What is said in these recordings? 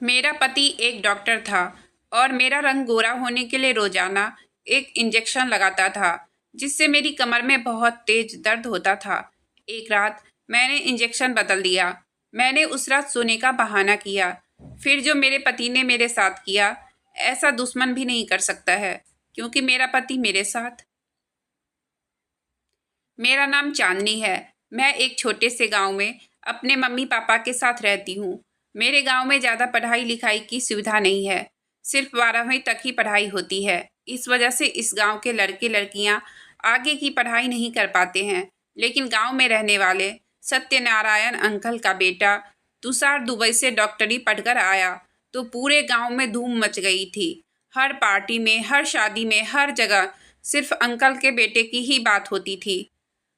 मेरा पति एक डॉक्टर था और मेरा रंग गोरा होने के लिए रोजाना एक इंजेक्शन लगाता था, जिससे मेरी कमर में बहुत तेज दर्द होता था। एक रात मैंने इंजेक्शन बदल दिया। मैंने उस रात सोने का बहाना किया। फिर जो मेरे पति ने मेरे साथ किया, ऐसा दुश्मन भी नहीं कर सकता है, क्योंकि मेरा पति मेरे साथ। मेरा नाम चांदनी है। मैं एक छोटे से गांव में अपने मम्मी पापा के साथ रहती हूँ। मेरे गांव में ज़्यादा पढ़ाई लिखाई की सुविधा नहीं है। सिर्फ 12वीं तक ही पढ़ाई होती है। इस वजह से इस गांव के लड़के लड़कियां आगे की पढ़ाई नहीं कर पाते हैं। लेकिन गांव में रहने वाले सत्यनारायण अंकल का बेटा तुषार दुबई से डॉक्टरी पढ़कर आया तो पूरे गांव में धूम मच गई थी। हर पार्टी में, हर शादी में, हर जगह सिर्फ अंकल के बेटे की ही बात होती थी।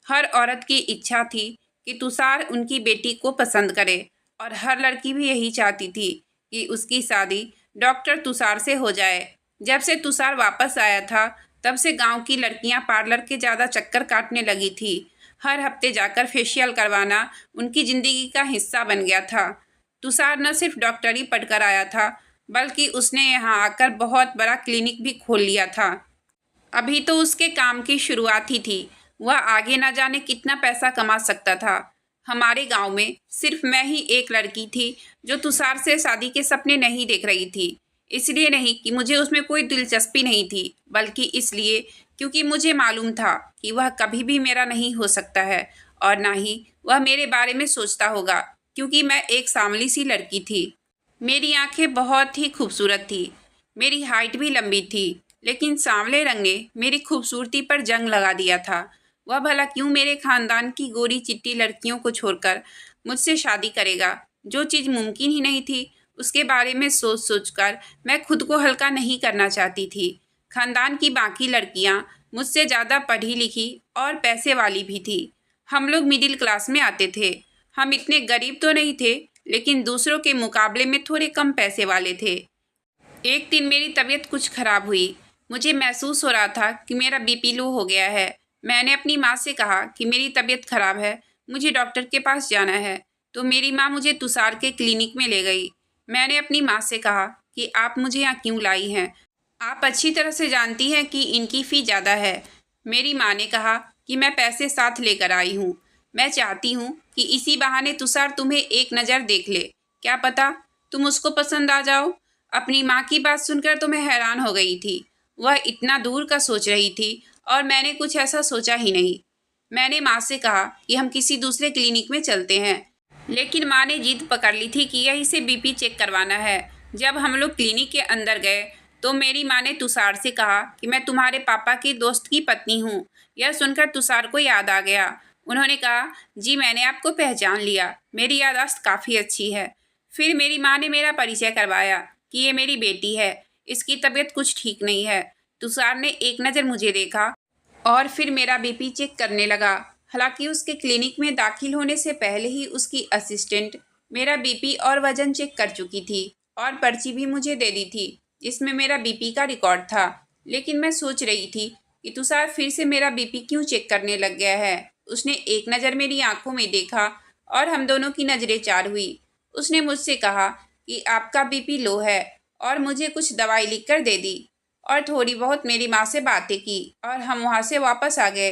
हर औरत की इच्छा थी कि तुषार उनकी बेटी को पसंद करे और हर लड़की भी यही चाहती थी कि उसकी शादी डॉक्टर तुषार से हो जाए। जब से तुषार वापस आया था, तब से गांव की लड़कियां पार्लर के ज़्यादा चक्कर काटने लगी थी। हर हफ्ते जाकर फेशियल करवाना उनकी ज़िंदगी का हिस्सा बन गया था। तुषार न सिर्फ डॉक्टरी पढ़कर आया था, बल्कि उसने यहाँ आकर बहुत बड़ा क्लिनिक भी खोल लिया था। अभी तो उसके काम की शुरुआत ही थी। वह आगे न जाने कितना पैसा कमा सकता था। हमारे गांव में सिर्फ मैं ही एक लड़की थी जो तुषार से शादी के सपने नहीं देख रही थी। इसलिए नहीं कि मुझे उसमें कोई दिलचस्पी नहीं थी, बल्कि इसलिए क्योंकि मुझे मालूम था कि वह कभी भी मेरा नहीं हो सकता है और ना ही वह मेरे बारे में सोचता होगा, क्योंकि मैं एक सांवली सी लड़की थी। मेरी आंखें बहुत ही खूबसूरत थी। मेरी हाइट भी लंबी थी, लेकिन सांवले रंग ने मेरी खूबसूरती पर जंग लगा दिया था। वह भला क्यों मेरे खानदान की गोरी चिट्टी लड़कियों को छोड़कर मुझसे शादी करेगा? जो चीज़ मुमकिन ही नहीं थी, उसके बारे में सोच सोचकर मैं खुद को हल्का नहीं करना चाहती थी। खानदान की बाकी लड़कियां मुझसे ज़्यादा पढ़ी लिखी और पैसे वाली भी थी। हम लोग मिडिल क्लास में आते थे। हम इतने गरीब तो नहीं थे, लेकिन दूसरों के मुकाबले में थोड़े कम पैसे वाले थे। एक दिन मेरी तबीयत कुछ खराब हुई। मुझे महसूस हो रहा था कि मेरा बीपी लो हो गया है। मैंने अपनी माँ से कहा कि मेरी तबीयत खराब है, मुझे डॉक्टर के पास जाना है। तो मेरी माँ मुझे तुषार के क्लिनिक में ले गई। मैंने अपनी माँ से कहा कि आप मुझे यहाँ क्यों लाई हैं? आप अच्छी तरह से जानती हैं कि इनकी फ़ी ज़्यादा है। मेरी माँ ने कहा कि मैं पैसे साथ लेकर आई हूँ। मैं चाहती हूँ कि इसी बहाने तुषार तुम्हें एक नज़र देख ले। क्या पता तुम उसको पसंद आ जाओ। अपनी माँ की बात सुनकर तो मैं हैरान हो गई थी। वह इतना दूर का सोच रही थी और मैंने कुछ ऐसा सोचा ही नहीं। मैंने माँ से कहा कि हम किसी दूसरे क्लिनिक में चलते हैं, लेकिन माँ ने जिद पकड़ ली थी कि यहीं से बीपी चेक करवाना है। जब हम लोग क्लिनिक के अंदर गए तो मेरी माँ ने तुषार से कहा कि मैं तुम्हारे पापा की दोस्त की पत्नी हूँ। यह सुनकर तुषार को याद आ गया। उन्होंने कहा, जी मैंने आपको पहचान लिया, मेरी याददाश्त काफ़ी अच्छी है। फिर मेरी माँ ने मेरा परिचय करवाया कि ये मेरी बेटी है, इसकी तबीयत कुछ ठीक नहीं है। तुषार ने एक नज़र मुझे देखा और फिर मेरा बीपी चेक करने लगा। हालांकि उसके क्लिनिक में दाखिल होने से पहले ही उसकी असिस्टेंट मेरा बीपी और वज़न चेक कर चुकी थी और पर्ची भी मुझे दे दी थी, जिसमें मेरा बीपी का रिकॉर्ड था। लेकिन मैं सोच रही थी कि तुषार फिर से मेरा बीपी क्यों चेक करने लग गया है। उसने एक नज़र मेरी आंखों में देखा और हम दोनों की नज़रें चार हुई। उसने मुझसे कहा कि आपका बीपी लो है और मुझे कुछ दवाई लिख कर दे दी और थोड़ी बहुत मेरी माँ से बातें की और हम वहाँ से वापस आ गए।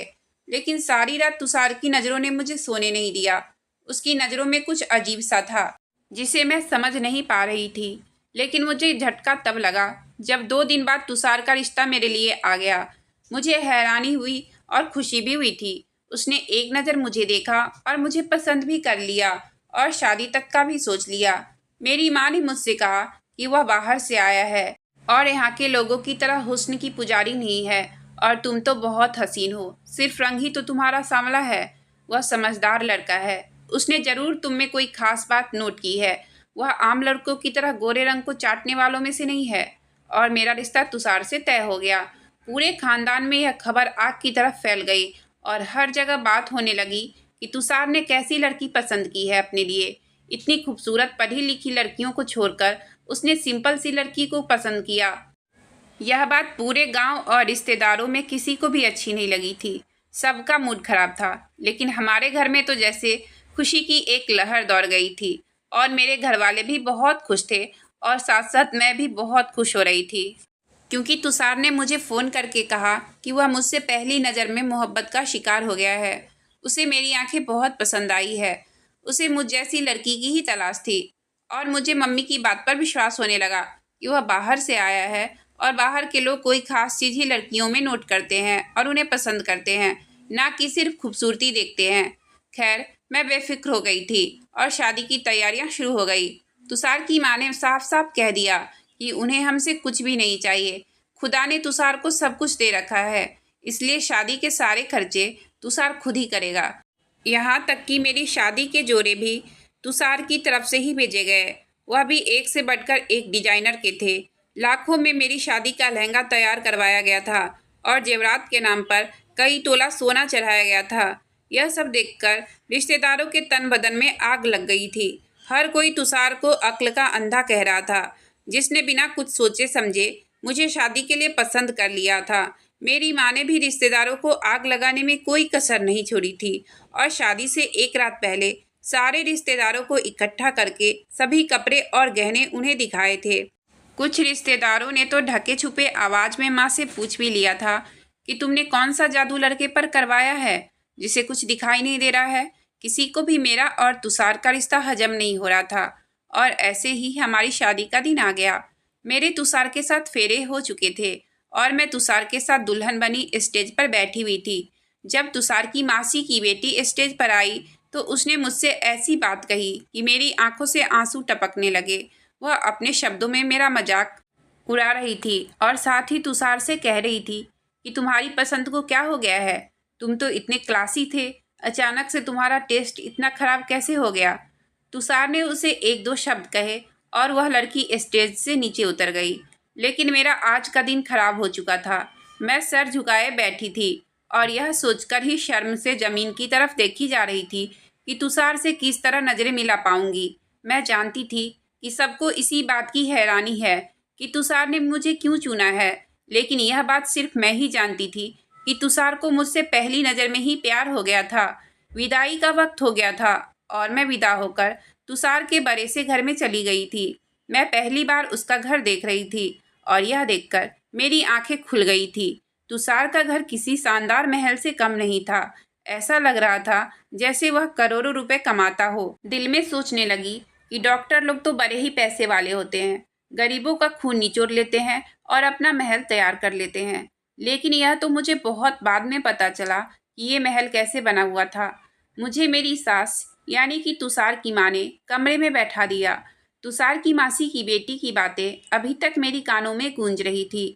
लेकिन सारी रात तुषार की नज़रों ने मुझे सोने नहीं दिया। उसकी नज़रों में कुछ अजीब सा था, जिसे मैं समझ नहीं पा रही थी। लेकिन मुझे झटका तब लगा जब 2 दिन बाद तुषार का रिश्ता मेरे लिए आ गया। मुझे हैरानी हुई और खुशी भी हुई थी। उसने एक नज़र मुझे देखा और मुझे पसंद भी कर लिया और शादी तक का भी सोच लिया। मेरी माँ ने मुझसे कहा कि वह बाहर से आया है और यहाँ के लोगों की तरह हुस्न की पुजारी नहीं है और तुम तो बहुत हसीन हो, सिर्फ रंग ही तो तुम्हारा सांवला है। वह समझदार लड़का है। उसने ज़रूर तुम में कोई खास बात नोट की है। वह आम लड़कों की तरह गोरे रंग को चाटने वालों में से नहीं है। और मेरा रिश्ता तुषार से तय हो गया। पूरे खानदान में यह खबर आग की तरफ फैल गई और हर जगह बात होने लगी कि तुषार ने कैसी लड़की पसंद की है अपने लिए। इतनी खूबसूरत पढ़ी लिखी लड़कियों को छोड़कर उसने सिंपल सी लड़की को पसंद किया। यह बात पूरे गांव और रिश्तेदारों में किसी को भी अच्छी नहीं लगी थी। सबका मूड खराब था। लेकिन हमारे घर में तो जैसे खुशी की एक लहर दौड़ गई थी और मेरे घर वाले भी बहुत खुश थे और साथ साथ मैं भी बहुत खुश हो रही थी, क्योंकि तुषार ने मुझे फ़ोन करके कहा कि वह मुझसे पहली नज़र में मोहब्बत का शिकार हो गया है। उसे मेरी आंखें बहुत पसंद आई है। उसे मुझ जैसी लड़की की ही तलाश थी। और मुझे मम्मी की बात पर विश्वास होने लगा कि वह बाहर से आया है और बाहर के लोग कोई ख़ास चीज़ ही लड़कियों में नोट करते हैं और उन्हें पसंद करते हैं, ना कि सिर्फ खूबसूरती देखते हैं। खैर, मैं बेफिक्र हो गई थी और शादी की तैयारियां शुरू हो गई। तुषार की माँ ने साफ साफ कह दिया कि उन्हें हमसे कुछ भी नहीं चाहिए। खुदा ने तुषार को सब कुछ दे रखा है, इसलिए शादी के सारे खर्चे तुषार खुद ही करेगा। यहाँ तक कि मेरी शादी के जोड़े भी तुषार की तरफ से ही भेजे गए। वह भी एक से बढ़कर एक डिजाइनर के थे। लाखों में मेरी शादी का लहंगा तैयार करवाया गया था और जेवरात के नाम पर कई तोला सोना चढ़ाया गया था। यह सब देखकर रिश्तेदारों के तन बदन में आग लग गई थी। हर कोई तुषार को अक्ल का अंधा कह रहा था, जिसने बिना कुछ सोचे समझे मुझे शादी के लिए पसंद कर लिया था। मेरी माँ ने भी रिश्तेदारों को आग लगाने में कोई कसर नहीं छोड़ी थी और शादी से एक रात पहले सारे रिश्तेदारों को इकट्ठा करके सभी कपड़े और गहने उन्हें दिखाए थे। कुछ रिश्तेदारों ने तो ढके छुपे आवाज में माँ से पूछ भी लिया था कि तुमने कौन सा जादू लड़के पर करवाया है जिसे कुछ दिखाई नहीं दे रहा है। किसी को भी मेरा और तुषार का रिश्ता हजम नहीं हो रहा था और ऐसे ही हमारी शादी का दिन आ गया। मेरे तुषार के साथ फेरे हो चुके थे और मैं तुषार के साथ दुल्हन बनी स्टेज पर बैठी हुई थी। जब तुषार की मासी की बेटी स्टेज पर आई तो उसने मुझसे ऐसी बात कही कि मेरी आंखों से आंसू टपकने लगे। वह अपने शब्दों में मेरा मजाक उड़ा रही थी और साथ ही तुषार से कह रही थी कि तुम्हारी पसंद को क्या हो गया है, तुम तो इतने क्लासी थे, अचानक से तुम्हारा टेस्ट इतना खराब कैसे हो गया। तुषार ने उसे एक दो शब्द कहे और वह लड़की स्टेज से नीचे उतर गई। लेकिन मेरा आज का दिन खराब हो चुका था। मैं सर झुकाए बैठी थी और यह सोचकर ही शर्म से जमीन की तरफ देखी जा रही थी कि तुषार से किस तरह नजरें मिला पाऊंगी। मैं जानती थी कि सबको इसी बात की हैरानी है कि तुषार ने मुझे क्यों चुना है, लेकिन यह बात सिर्फ मैं ही जानती थी कि तुषार को मुझसे पहली नज़र में ही प्यार हो गया था। विदाई का वक्त हो गया था और मैं विदा होकर तुषार के बड़े से घर में चली गई थी। मैं पहली बार उसका घर देख रही थी और यह देखकर मेरी आंखें खुल गई थी। तुषार का घर किसी शानदार महल से कम नहीं था। ऐसा लग रहा था जैसे वह करोड़ों रुपए कमाता हो। दिल में सोचने लगी कि डॉक्टर लोग तो बड़े ही पैसे वाले होते हैं, गरीबों का खून निचोड़ लेते हैं और अपना महल तैयार कर लेते हैं। लेकिन यह तो मुझे बहुत बाद में पता चला कि ये महल कैसे बना हुआ था। मुझे मेरी सास यानी कि तुषार की माँ ने कमरे में बैठा दिया। तुषार की मासी की बेटी की बातें अभी तक मेरी कानों में गूंज रही थी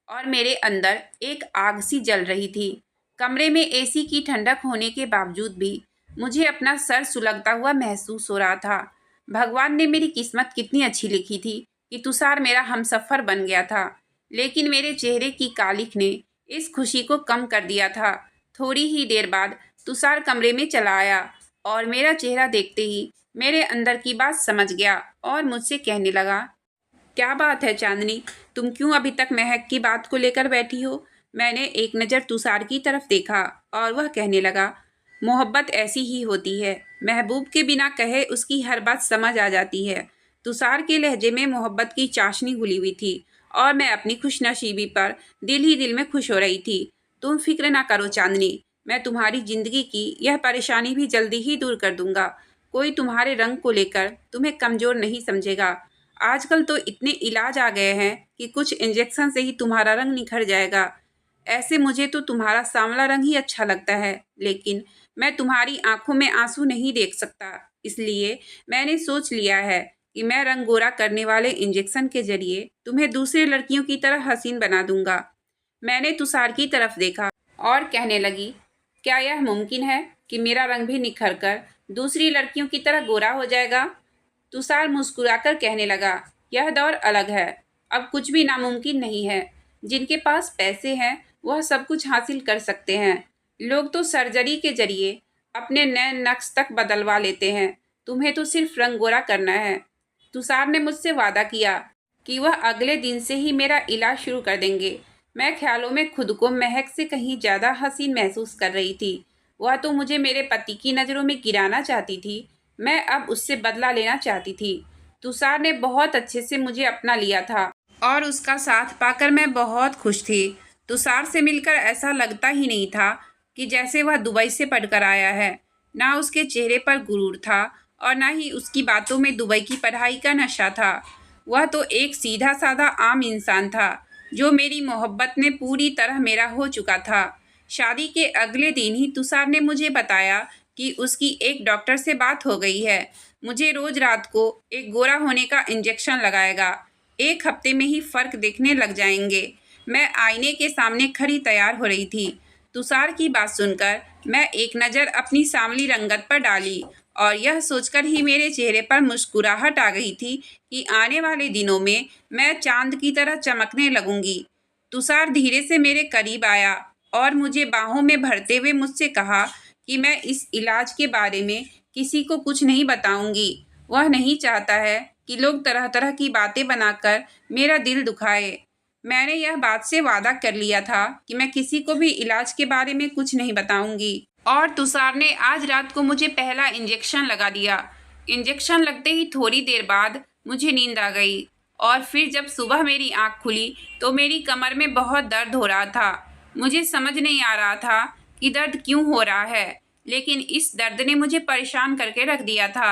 और मेरे अंदर एक आग सी जल रही थी। कमरे में एसी की ठंडक होने के बावजूद भी मुझे अपना सर सुलगता हुआ महसूस हो रहा था। भगवान ने मेरी किस्मत कितनी अच्छी लिखी थी कि तुषार मेरा हमसफ़र बन गया था। लेकिन मेरे चेहरे की कालिख ने इस खुशी को कम कर दिया था। थोड़ी ही देर बाद तुषार कमरे में चला आया और मेरा चेहरा देखते ही मेरे अंदर की बात समझ गया और मुझसे कहने लगा, क्या बात है चांदनी, तुम क्यों अभी तक महक की बात को लेकर बैठी हो। मैंने एक नज़र तुषार की तरफ देखा और वह कहने लगा, मोहब्बत ऐसी ही होती है, महबूब के बिना कहे उसकी हर बात समझ आ जाती है। तुषार के लहजे में मोहब्बत की चाशनी घुली हुई थी और मैं अपनी खुशनसीबी पर दिल ही दिल में खुश हो रही थी। तुम फिक्र ना करो चांदनी, मैं तुम्हारी जिंदगी की यह परेशानी भी जल्दी ही दूर कर दूंगा। कोई तुम्हारे रंग को लेकर तुम्हें कमज़ोर नहीं समझेगा। आजकल तो इतने इलाज आ गए हैं कि कुछ इंजेक्शन से ही तुम्हारा रंग निखर जाएगा। ऐसे मुझे तो तुम्हारा सांवला रंग ही अच्छा लगता है, लेकिन मैं तुम्हारी आंखों में आंसू नहीं देख सकता। इसलिए मैंने सोच लिया है कि मैं रंग गोरा करने वाले इंजेक्शन के जरिए तुम्हें दूसरे लड़कियों की तरह हसीन बना दूंगा। मैंने तुषार की तरफ देखा और कहने लगी, क्या यह मुमकिन है कि मेरा रंग भी निखर कर दूसरी लड़कियों की तरह गोरा हो जाएगा। तुषार मुस्कुराकर कहने लगा, यह दौर अलग है, अब कुछ भी नामुमकिन नहीं है। जिनके पास पैसे हैं वह सब कुछ हासिल कर सकते हैं। लोग तो सर्जरी के जरिए अपने नए नक्श तक बदलवा लेते हैं, तुम्हें तो सिर्फ रंग गोरा करना है। तुषार ने मुझसे वादा किया कि वह अगले दिन से ही मेरा इलाज शुरू कर देंगे। मैं ख्यालों में खुद को महक से कहीं ज़्यादा हसीन महसूस कर रही थी। वह तो मुझे मेरे पति की नज़रों में गिराना चाहती थी, मैं अब उससे बदला लेना चाहती थी। तुषार ने बहुत अच्छे से मुझे अपना लिया था और उसका साथ पाकर मैं बहुत खुश थी। तुषार से मिलकर ऐसा लगता ही नहीं था कि जैसे वह दुबई से पढ़कर आया है। ना उसके चेहरे पर गुरूर था और ना ही उसकी बातों में दुबई की पढ़ाई का नशा था। वह तो एक सीधा साधा आम इंसान था जो मेरी मोहब्बत में पूरी तरह मेरा हो चुका था। शादी के अगले दिन ही तुषार ने मुझे बताया कि उसकी एक डॉक्टर से बात हो गई है। मुझे रोज रात को एक गोरा होने का इंजेक्शन लगाएगा। 1 हफ्ते में ही फर्क दिखने लग जाएंगे। मैं आईने के सामने खड़ी तैयार हो रही थी। तुषार की बात सुनकर मैं एक नज़र अपनी सांवली रंगत पर डाली और यह सोचकर ही मेरे चेहरे पर मुस्कुराहट आ गई थी कि आने वाले दिनों में मैं चांद की तरह चमकने लगूंगी। तुषार धीरे से मेरे करीब आया और मुझे बाहों में भरते हुए मुझसे कहा कि मैं इस इलाज के बारे में किसी को कुछ नहीं बताऊंगी। वह नहीं चाहता है कि लोग तरह तरह की बातें बनाकर मेरा दिल दुखाए। मैंने यह बात से वादा कर लिया था कि मैं किसी को भी इलाज के बारे में कुछ नहीं बताऊंगी। और तुषार ने आज रात को मुझे पहला इंजेक्शन लगा दिया। इंजेक्शन लगते ही थोड़ी देर बाद मुझे नींद आ गई और फिर जब सुबह मेरी आंख खुली तो मेरी कमर में बहुत दर्द हो रहा था। मुझे समझ नहीं आ रहा था कि दर्द क्यों हो रहा है, लेकिन इस दर्द ने मुझे परेशान करके रख दिया था।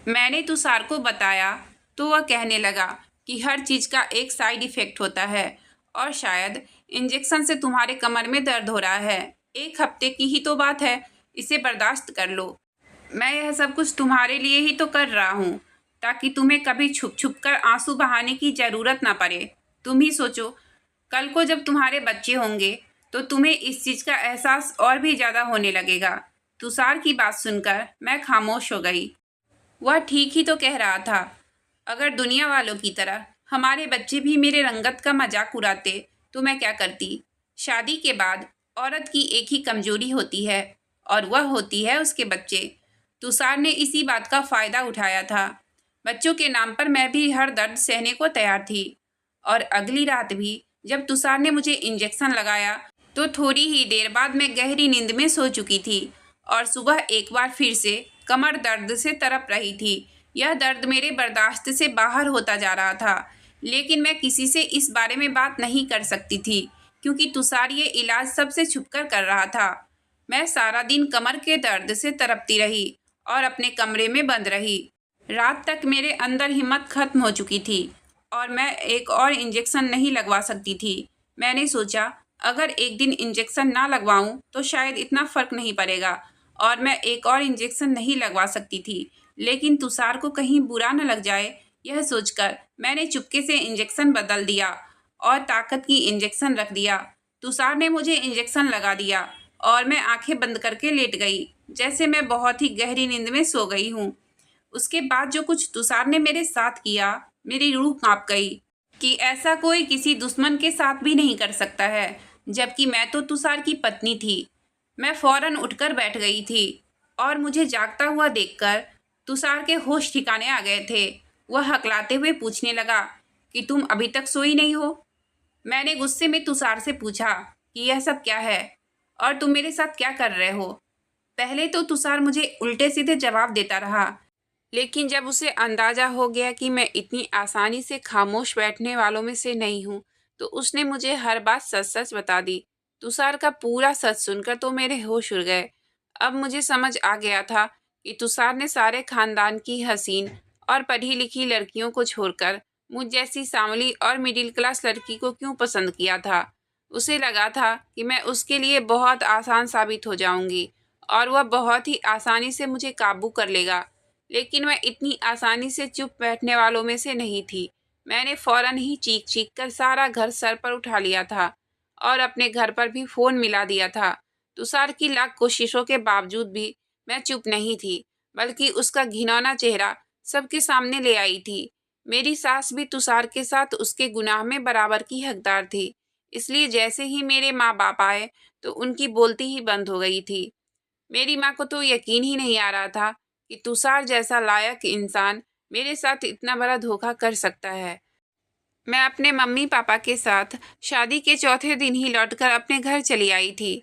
मैंने तुषार को बताया तो वह कहने लगा कि हर चीज़ का एक साइड इफ़ेक्ट होता है और शायद इंजेक्शन से तुम्हारे कमर में दर्द हो रहा है। 1 हफ्ते की ही तो बात है, इसे बर्दाश्त कर लो। मैं यह सब कुछ तुम्हारे लिए ही तो कर रहा हूँ ताकि तुम्हें कभी छुप छुप कर आंसू बहाने की ज़रूरत ना पड़े। तुम ही सोचो, कल को जब तुम्हारे बच्चे होंगे तो तुम्हें इस चीज़ का एहसास और भी ज़्यादा होने लगेगा। तुषार की बात सुनकर मैं खामोश हो गई। वह ठीक ही तो कह रहा था। अगर दुनिया वालों की तरह हमारे बच्चे भी मेरे रंगत का मजाक उड़ाते तो मैं क्या करती। शादी के बाद औरत की एक ही कमजोरी होती है और वह होती है उसके बच्चे। तुषार ने इसी बात का फ़ायदा उठाया था। बच्चों के नाम पर मैं भी हर दर्द सहने को तैयार थी। और अगली रात भी जब तुषार ने मुझे इंजेक्शन लगाया तो थोड़ी ही देर बाद मैं गहरी नींद में सो चुकी थी और सुबह एक बार फिर से कमर दर्द से तड़प रही थी। यह दर्द मेरे बर्दाश्त से बाहर होता जा रहा था, लेकिन मैं किसी से इस बारे में बात नहीं कर सकती थी क्योंकि तुषार ये इलाज सबसे छुपकर कर रहा था। मैं सारा दिन कमर के दर्द से तड़पती रही और अपने कमरे में बंद रही। रात तक मेरे अंदर हिम्मत खत्म हो चुकी थी और मैं एक और इंजेक्शन नहीं लगवा सकती थी। मैंने सोचा अगर एक दिन इंजेक्शन ना लगवाऊं तो शायद इतना फ़र्क नहीं पड़ेगा और मैं एक और इंजेक्शन नहीं लगवा सकती थी, लेकिन तुषार को कहीं बुरा न लग जाए यह सोचकर मैंने चुपके से इंजेक्शन बदल दिया और ताकत की इंजेक्शन रख दिया। तुषार ने मुझे इंजेक्शन लगा दिया और मैं आंखें बंद करके लेट गई जैसे मैं बहुत ही गहरी नींद में सो गई हूँ। उसके बाद जो कुछ तुषार ने मेरे साथ किया, मेरी रूह कांप गई कि ऐसा कोई किसी दुश्मन के साथ भी नहीं कर सकता है, जबकि मैं तो तुषार की पत्नी थी। मैं फौरन उठकर बैठ गई थी और मुझे जागता हुआ देखकर तुषार के होश ठिकाने आ गए थे। वह हकलाते हुए पूछने लगा कि तुम अभी तक सोई नहीं हो। मैंने गुस्से में तुषार से पूछा कि यह सब क्या है और तुम मेरे साथ क्या कर रहे हो। पहले तो तुषार मुझे उल्टे सीधे जवाब देता रहा, लेकिन जब उसे अंदाज़ा हो गया कि मैं इतनी आसानी से खामोश बैठने वालों में से नहीं हूँ, तो उसने मुझे हर बात सच सच बता दी। तुषार का पूरा सच सुनकर तो मेरे होश उड़ गए। अब मुझे समझ आ गया था कि तुषार ने सारे खानदान की हसीन और पढ़ी लिखी लड़कियों को छोड़कर मुझ जैसी सांवली और मिडिल क्लास लड़की को क्यों पसंद किया था। उसे लगा था कि मैं उसके लिए बहुत आसान साबित हो जाऊंगी और वह बहुत ही आसानी से मुझे काबू कर लेगा, लेकिन मैं इतनी आसानी से चुप बैठने वालों में से नहीं थी। मैंने फ़ौरन ही चीख चीख कर सारा घर सर पर उठा लिया था और अपने घर पर भी फ़ोन मिला दिया था। तुषार की लाख कोशिशों के बावजूद भी मैं चुप नहीं थी, बल्कि उसका घिनौना चेहरा सबके सामने ले आई थी। मेरी सास भी तुषार के साथ उसके गुनाह में बराबर की हकदार थी, इसलिए जैसे ही मेरे माँ बाप आए तो उनकी बोलती ही बंद हो गई थी। मेरी माँ को तो यकीन ही नहीं आ रहा था कि तुषार जैसा लायक इंसान मेरे साथ इतना बड़ा धोखा कर सकता है। मैं अपने मम्मी पापा के साथ शादी के चौथे दिन ही लौटकर अपने घर चली आई थी।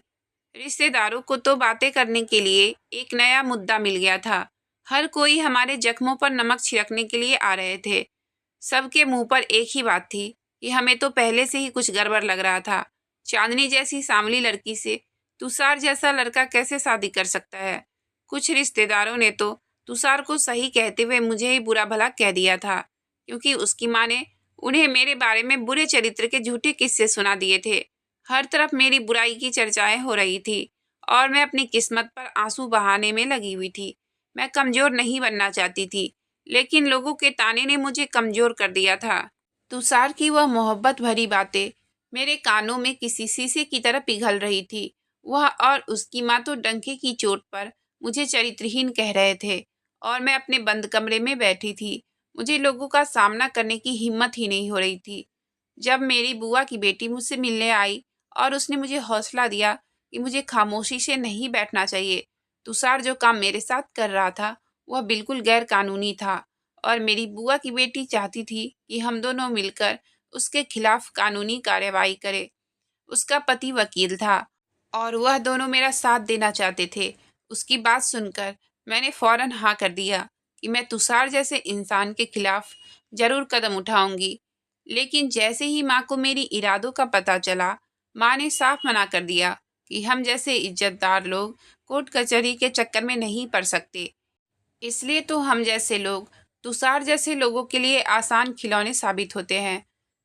रिश्तेदारों को तो बातें करने के लिए एक नया मुद्दा मिल गया था। हर कोई हमारे जख्मों पर नमक छिड़कने के लिए आ रहे थे। सबके मुंह पर एक ही बात थी कि हमें तो पहले से ही कुछ गड़बड़ लग रहा था। चांदनी जैसी सांवली लड़की से तुषार जैसा लड़का कैसे शादी कर सकता है? कुछ रिश्तेदारों ने तो तुषार को सही कहते हुए मुझे ही बुरा भला कह दिया था, क्योंकि उसकी माँ ने उन्हें मेरे बारे में बुरे चरित्र के झूठे किस्से सुना दिए थे। हर तरफ मेरी बुराई की चर्चाएं हो रही थी और मैं अपनी किस्मत पर आंसू बहाने में लगी हुई थी। मैं कमजोर नहीं बनना चाहती थी, लेकिन लोगों के ताने ने मुझे कमजोर कर दिया था। तुषार की वह मोहब्बत भरी बातें मेरे कानों में किसी शीशे की तरह पिघल रही थी। वह और उसकी माँ तो डंके की चोट पर मुझे चरित्रहीन कह रहे थे और मैं अपने बंद कमरे में बैठी थी। मुझे लोगों का सामना करने की हिम्मत ही नहीं हो रही थी। जब मेरी बुआ की बेटी मुझसे मिलने आई और उसने मुझे हौसला दिया कि मुझे खामोशी से नहीं बैठना चाहिए। तुषार जो काम मेरे साथ कर रहा था वह बिल्कुल गैर कानूनी था और मेरी बुआ की बेटी चाहती थी कि हम दोनों मिलकर उसके खिलाफ कानूनी कार्रवाई करें। उसका पति वकील था और वह दोनों मेरा साथ देना चाहते थे। उसकी बात सुनकर मैंने फौरन हाँ कर दिया कि मैं तुषार जैसे इंसान के खिलाफ जरूर कदम उठाऊंगी। लेकिन जैसे ही माँ को मेरी इरादों का पता चला, माँ ने साफ मना कर दिया कि हम जैसे इज्जतदार लोग कोर्ट कचहरी के चक्कर में नहीं पड़ सकते। इसलिए तो हम जैसे लोग तुषार जैसे लोगों के लिए आसान खिलौने साबित होते हैं।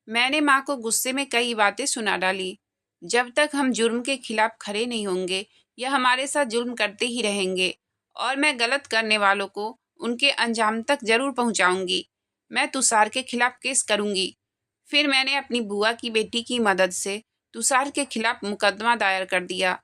मैंने माँ को गुस्से में कई बातें सुना डाली। जब तक हम जुर्म के खिलाफ खड़े नहीं होंगे, यह हमारे साथ जुल्म करते ही रहेंगे और मैं गलत करने वालों को उनके अंजाम तक जरूर पहुंचाऊंगी। मैं तुषार के खिलाफ केस करूंगी। फिर मैंने अपनी बुआ की बेटी की मदद से तुषार के खिलाफ मुकदमा दायर कर दिया।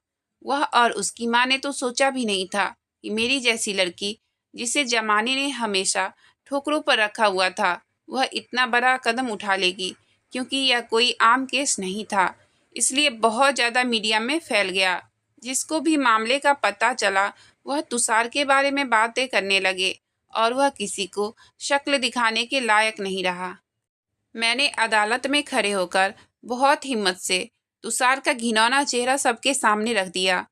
वह और उसकी माँ ने तो सोचा भी नहीं था कि मेरी जैसी लड़की, जिसे जमाने ने हमेशा ठोकरों पर रखा हुआ था, वह इतना बड़ा कदम उठा लेगी। क्योंकि यह कोई आम केस नहीं था, इसलिए बहुत ज़्यादा मीडिया में फैल गया। जिसको भी मामले का पता चला वह तुषार के बारे में बातें करने लगे और वह किसी को शक्ल दिखाने के लायक नहीं रहा। मैंने अदालत में खड़े होकर बहुत हिम्मत से तुषार का घिनौना चेहरा सबके सामने रख दिया।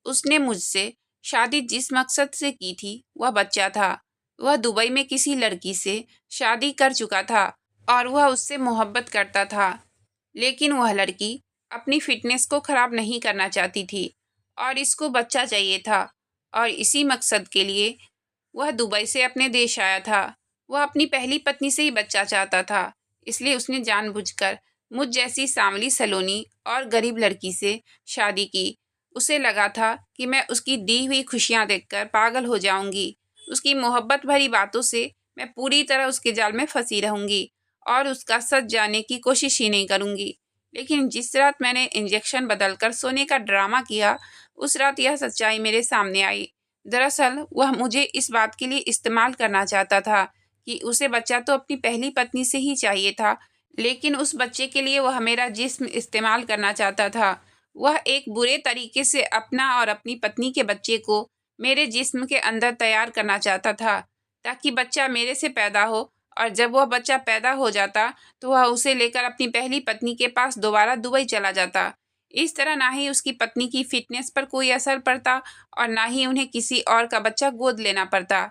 उसने मुझसे शादी जिस मकसद से की थी वह बच्चा था। वह दुबई में किसी लड़की से शादी कर चुका था और वह उससे मोहब्बत करता था। लेकिन वह लड़की अपनी फिटनेस को खराब नहीं करना चाहती थी और इसको बच्चा चाहिए था और इसी मकसद के लिए वह दुबई से अपने देश आया था। वह अपनी पहली पत्नी से ही बच्चा चाहता था, इसलिए उसने जानबूझकर मुझ जैसी सांवली सलोनी और गरीब लड़की से शादी की। उसे लगा था कि मैं उसकी दी हुई खुशियाँ देखकर पागल हो जाऊंगी। उसकी मोहब्बत भरी बातों से मैं पूरी तरह उसके जाल में फंसी रहूंगी और उसका सच जानने की कोशिश ही नहीं करूंगी। लेकिन जिस रात मैंने इंजेक्शन बदलकर सोने का ड्रामा किया, उस रात यह सच्चाई मेरे सामने आई। दरअसल वह मुझे इस बात के लिए इस्तेमाल करना चाहता था कि उसे बच्चा तो अपनी पहली पत्नी से ही चाहिए था, लेकिन उस बच्चे के लिए वह मेरा जिस्म इस्तेमाल करना चाहता था। वह एक बुरे तरीके से अपना और अपनी पत्नी के बच्चे को मेरे जिस्म के अंदर तैयार करना चाहता था, ताकि बच्चा मेरे से पैदा हो और जब वह बच्चा पैदा हो जाता तो वह उसे लेकर अपनी पहली पत्नी के पास दोबारा दुबई चला जाता। इस तरह ना ही उसकी पत्नी की फिटनेस पर कोई असर पड़ता और ना ही उन्हें किसी और का बच्चा गोद लेना पड़ता।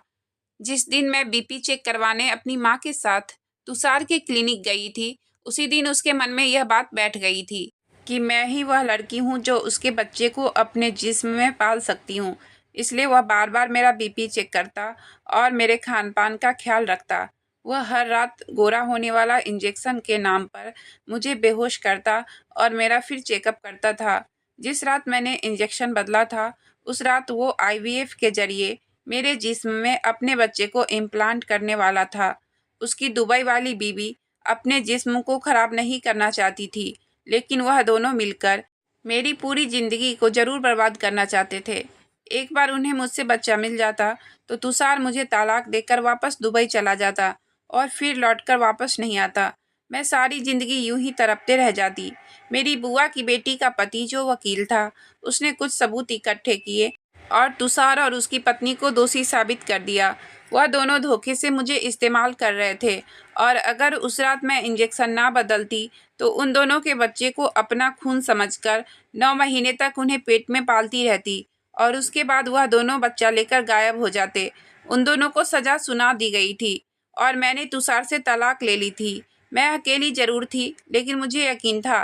जिस दिन मैं बीपी चेक करवाने अपनी माँ के साथ तुषार के क्लिनिक गई थी, उसी दिन उसके मन में यह बात बैठ गई थी कि मैं ही वह लड़की हूँ जो उसके बच्चे को अपने जिस्म में पाल सकती हूँ। इसलिए वह बार बार मेरा बीपी चेक करता और मेरे खान पान का ख्याल रखता। वह हर रात गोरा होने वाला इंजेक्शन के नाम पर मुझे बेहोश करता और मेरा फिर चेकअप करता था। जिस रात मैंने इंजेक्शन बदला था, उस रात वो आईवीएफ के जरिए मेरे जिस्म में अपने बच्चे को इम्प्लांट करने वाला था। उसकी दुबई वाली बीवी अपने जिस्म को खराब नहीं करना चाहती थी, लेकिन वह दोनों मिलकर मेरी पूरी ज़िंदगी को ज़रूर बर्बाद करना चाहते थे। एक बार उन्हें मुझसे बच्चा मिल जाता तो तुषार मुझे तलाक देकर वापस दुबई चला जाता और फिर लौटकर वापस नहीं आता। मैं सारी ज़िंदगी यूं ही तड़पते रह जाती। मेरी बुआ की बेटी का पति जो वकील था, उसने कुछ सबूत इकट्ठे किए और तुषार और उसकी पत्नी को दोषी साबित कर दिया। वह दोनों धोखे से मुझे इस्तेमाल कर रहे थे और अगर उस रात मैं इंजेक्शन ना बदलती तो उन दोनों के बच्चे को अपना खून समझकर 9 महीने तक उन्हें पेट में पालती रहती और उसके बाद वह दोनों बच्चा लेकर गायब हो जाते। उन दोनों को सज़ा सुना दी गई थी और मैंने तुषार से तलाक ले ली थी। मैं अकेली ज़रूर थी, लेकिन मुझे यकीन था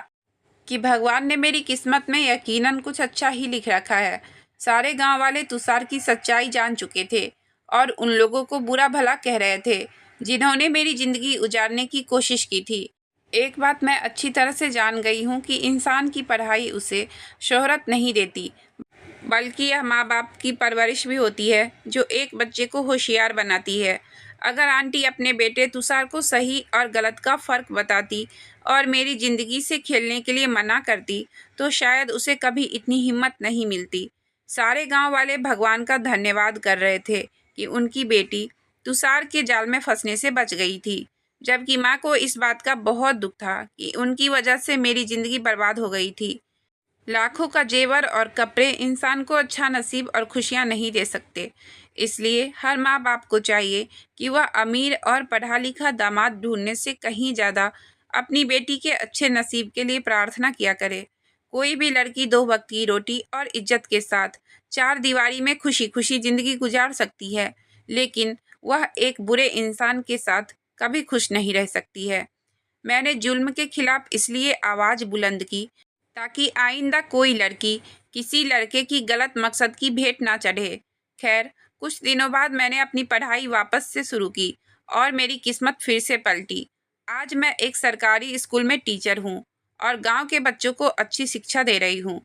कि भगवान ने मेरी किस्मत में यकीनन कुछ अच्छा ही लिख रखा है। सारे गांव वाले तुषार की सच्चाई जान चुके थे और उन लोगों को बुरा भला कह रहे थे जिन्होंने मेरी ज़िंदगी उजाड़ने की कोशिश की थी। एक बात मैं अच्छी तरह से जान गई हूँ कि इंसान की पढ़ाई उसे शोहरत नहीं देती, बल्कि यह माँ बाप की परवरिश भी होती है जो एक बच्चे को होशियार बनाती है। अगर आंटी अपने बेटे तुषार को सही और गलत का फ़र्क बताती और मेरी ज़िंदगी से खेलने के लिए मना करती तो शायद उसे कभी इतनी हिम्मत नहीं मिलती। सारे गांव वाले भगवान का धन्यवाद कर रहे थे कि उनकी बेटी तुषार के जाल में फंसने से बच गई थी, जबकि माँ को इस बात का बहुत दुख था कि उनकी वजह से मेरी ज़िंदगी बर्बाद हो गई थी। लाखों का जेवर और कपड़े इंसान को अच्छा नसीब और खुशियां नहीं दे सकते। इसलिए हर माँ बाप को चाहिए कि वह अमीर और पढ़ा लिखा दामाद ढूंढने से कहीं ज़्यादा अपनी बेटी के अच्छे नसीब के लिए प्रार्थना किया करे। कोई भी लड़की 2 वक्त की रोटी और इज्जत के साथ 4 दीवारी में खुशी खुशी ज़िंदगी गुजार सकती है, लेकिन वह एक बुरे इंसान के साथ कभी खुश नहीं रह सकती है। मैंने जुल्म के खिलाफ इसलिए आवाज़ बुलंद की ताकि आइंदा कोई लड़की किसी लड़के की गलत मकसद की भेंट ना चढ़े। खैर, कुछ दिनों बाद मैंने अपनी पढ़ाई वापस से शुरू की और मेरी किस्मत फिर से पलटी। आज मैं एक सरकारी स्कूल में टीचर हूँ और गांव के बच्चों को अच्छी शिक्षा दे रही हूँ।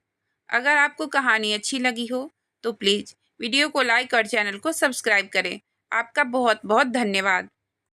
अगर आपको कहानी अच्छी लगी हो तो प्लीज़ वीडियो को लाइक और चैनल को सब्सक्राइब करें। आपका बहुत बहुत धन्यवाद।